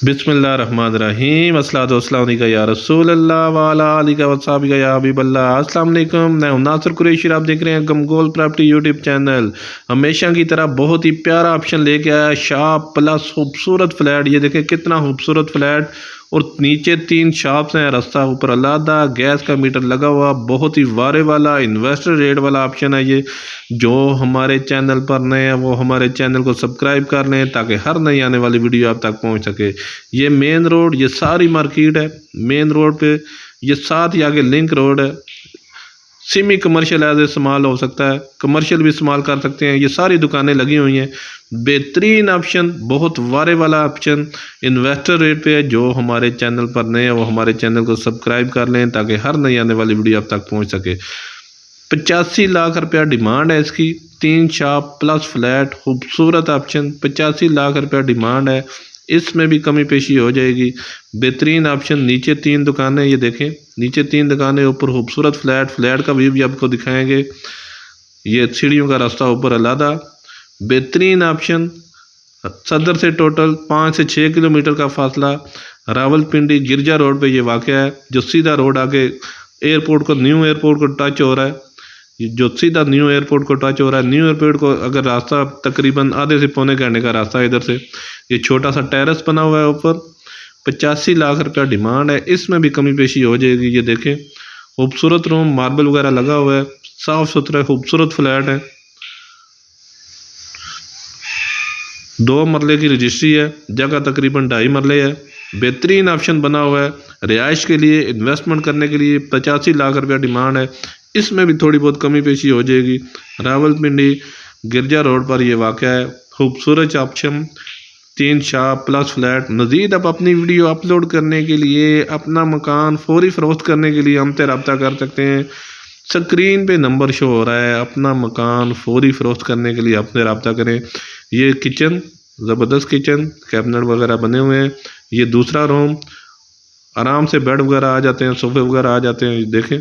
बिस्मिल्लाहिर्रहमानिर्रहीम अस्सलातु वस्सलामु अलैका या रसूल अल्लाह व अला आलिका व सहाबिका या हबीब अल्लाह। अस्सलाम वालेकुम। मैं हूं नासिर कुरैशी, आप देख रहे हैं गमगोल प्रॉपर्टी यूट्यूब चैनल। हमेशा की तरह बहुत ही प्यारा ऑप्शन लेके आया, शॉप प्लस खूबसूरत फ्लैट। ये देखें कितना खूबसूरत फ्लैट, और नीचे 3 शॉप्स हैं, रास्ता ऊपर अलादा, गैस का मीटर लगा हुआ। बहुत ही वारे वाला इन्वेस्टर रेट वाला ऑप्शन है ये। जो हमारे चैनल पर नए हैं वो हमारे चैनल को सब्सक्राइब कर लें ताकि हर नई आने वाली वीडियो आप तक पहुंच सके। ये मेन रोड, ये सारी मार्केट है मेन रोड पे। ये साथ ही आगे लिंक रोड है। सेमी कमर्शियल एज इस्तेमाल हो सकता है, कमर्शियल भी इस्तेमाल कर सकते हैं। ये सारी दुकानें लगी हुई हैं। बेहतरीन ऑप्शन, बहुत वारे वाला ऑप्शन इन्वेस्टर रेट पे है। जो हमारे चैनल पर नए हैं वो हमारे चैनल को सब्सक्राइब कर लें ताकि हर नई आने वाली वीडियो आप तक पहुंच सके। 85 लाख रुपया डिमांड है इसकी। 3 शॉप प्लस फ्लैट, खूबसूरत ऑप्शन। 85 लाख रुपया डिमांड है, इसमें भी कमी पेशी हो जाएगी। बेहतरीन ऑप्शन। नीचे 3 दुकानें, ये देखें नीचे 3 दुकानें, ऊपर खूबसूरत फ्लैट। फ्लैट का व्यू भी आपको दिखाएंगे। ये सीढ़ियों का रास्ता ऊपर अलादा। बेहतरीन ऑप्शन। सदर से टोटल 5 से 6 किलोमीटर का फासला। रावलपिंडी गिरजा रोड पे ये वाक़या है, जो सीधा रोड आगे एयरपोर्ट को, न्यू एयरपोर्ट को टच हो रहा है। जो सीधा न्यू एयरपोर्ट को टच हो रहा है। न्यू एयरपोर्ट को अगर रास्ता तकरीबन आधे से पौने घंटे का रास्ता है इधर से। ये छोटा सा टेरेस बना हुआ है ऊपर। 85 लाख रुपया डिमांड है, इसमें भी कमी पेशी हो जाएगी। ये देखें खूबसूरत रूम, मार्बल वगैरह लगा हुआ है, साफ सुथरा खूबसूरत फ्लैट है। 2 मरले की रजिस्ट्री है, जगह तकरीबन 2.5 मरले है। बेहतरीन ऑप्शन बना हुआ है रिहाइश के लिए, इन्वेस्टमेंट करने के लिए। 85 लाख रुपया डिमांड है, इसमें भी थोड़ी बहुत कमी पेशी हो जाएगी। रावलपिंडी गिरजा रोड पर यह वाक़या है। खूबसूरत ऑप्शन, 3 शॉप प्लस फ्लैट। मज़ीद आप अपनी वीडियो अपलोड करने के लिए, अपना मकान फौरी फ़रोख्त करने के लिए हमसे रब्ता कर सकते हैं। स्क्रीन पे नंबर शो हो रहा है। अपना मकान फौरी फ़रोख्त करने के लिए हमसे रब्ता करें। ये किचन, ज़बरदस्त किचन, कैबिनेट वगैरह बने हुए हैं। ये दूसरा रूम, आराम से बेड वगैरह आ जाते हैं, सोफे वगैरह आ जाते हैं। देखें